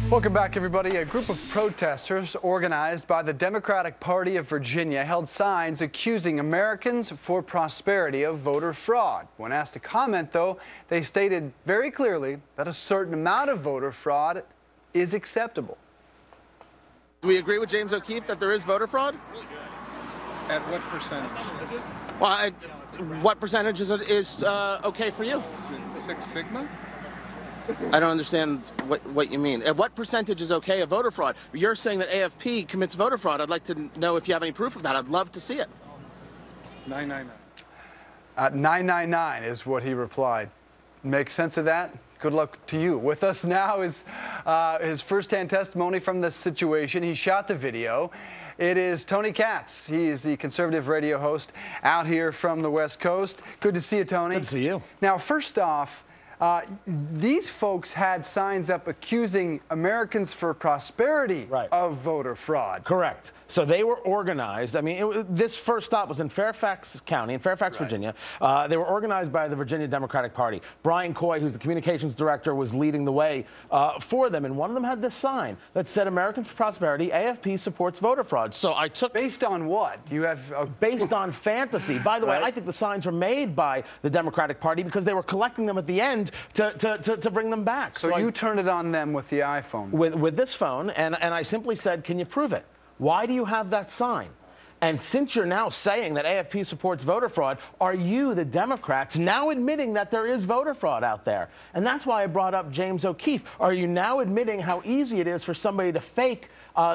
Welcome back, everybody. A group of protesters organized by the Democratic Party of Virginia held signs accusing Americans for Prosperity of voter fraud. When asked to comment, though, they stated very clearly that a certain amount of voter fraud is acceptable. Do we agree with James O'Keefe that there is voter fraud? At what percentage? Well, what percentage is okay for you? Is it Six Sigma? I don't understand what you mean. At what percentage is okay of voter fraud? You're saying that AFP commits voter fraud. I'd like to know if you have any proof of that. I'd love to see it. 999. 999 is what he replied. Make sense of that? Good luck to you. With us now is his firsthand testimony from this situation. He shot the video. It is Tony Katz. He is the conservative radio host out here from the West Coast. Good to see you, Tony. Good to see you. Now, first off, these folks had signs up accusing Americans for Prosperity of voter fraud. Correct. So they were organized. I mean, this first stop was in Fairfax County, in Fairfax, Virginia. They were organized by the Virginia Democratic Party. Brian Coy, who's the communications director, was leading the way for them. And one of them had this sign that said, Americans for Prosperity, AFP supports voter fraud. So I took... Based on what? Do you have... Based on fantasy. By the way, I think the signs were made by the Democratic Party because they were collecting them at the end to bring them back. So you turned it on them with the iPhone? With this phone, and I simply said, can you prove it? Why do you have that sign? And since you're now saying that AFP supports voter fraud, are you, the Democrats, now admitting that there is voter fraud out there? And that's why I brought up James O'Keefe. Are you now admitting how easy it is for somebody to fake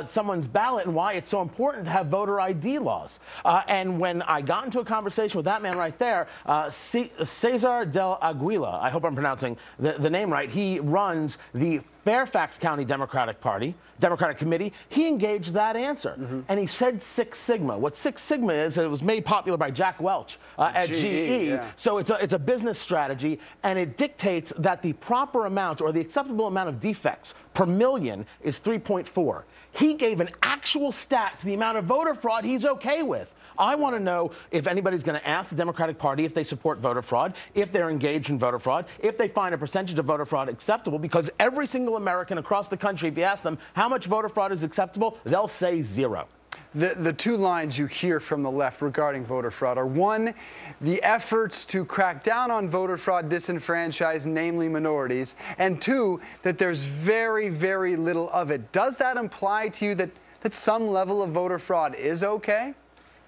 someone's ballot and why it's so important to have voter ID laws? And when I got into a conversation with that man right there, Cesar del Aguila, I hope I'm pronouncing the name right, he runs the Fairfax County Democratic Committee, he engaged that answer. And he said Six Sigma. What Six Sigma is, it was made popular by Jack Welch at GE. So it's a business strategy, and it dictates that the proper amount or the acceptable amount of defects per million is 3.4. He gave an actual stat to the amount of voter fraud he's okay with. I want to know if anybody's going to ask the Democratic Party if they support voter fraud, if they're engaged in voter fraud, if they find a percentage of voter fraud acceptable, because every single American across the country, if you ask them how much voter fraud is acceptable, they'll say zero. The two lines you hear from the left regarding voter fraud are, one, the efforts to crack down on voter fraud disenfranchise, namely minorities, and two, that there's very, very little of it. Does that imply to you that some level of voter fraud is okay?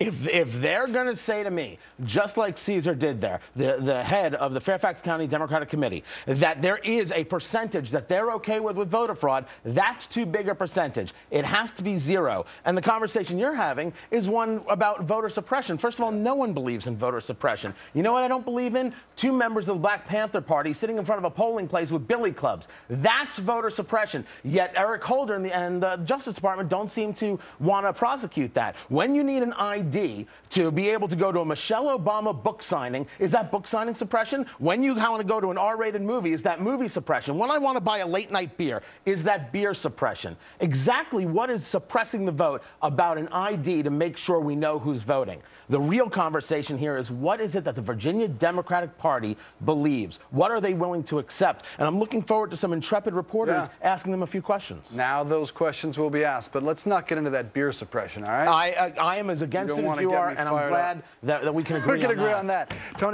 If they're going to say to me, just like Cesar did there, the head of the Fairfax County Democratic Committee, that there is a percentage that they're okay with voter fraud, that's too big a percentage. It has to be zero. And the conversation you're having is one about voter suppression. First of all, no one believes in voter suppression. You know what I don't believe in? Two members of the Black Panther Party sitting in front of a polling place with billy clubs. That's voter suppression. Yet Eric Holder and the Justice Department don't seem to want to prosecute that. When you need an ID to be able to go to a Michelle Obama book signing, is that book signing suppression? When you want to go to an R-rated movie, is that movie suppression? When I want to buy a late-night beer, is that beer suppression? Exactly what is suppressing the vote about an ID to make sure we know who's voting? The real conversation here is, what is it that the Virginia Democratic Party believes? What are they willing to accept? And I'm looking forward to some intrepid reporters asking them a few questions. Now those questions will be asked, but let's not get into that beer suppression, all right? I am as against it as you are, and I'm glad that we can agree on that. We can agree on that. Tony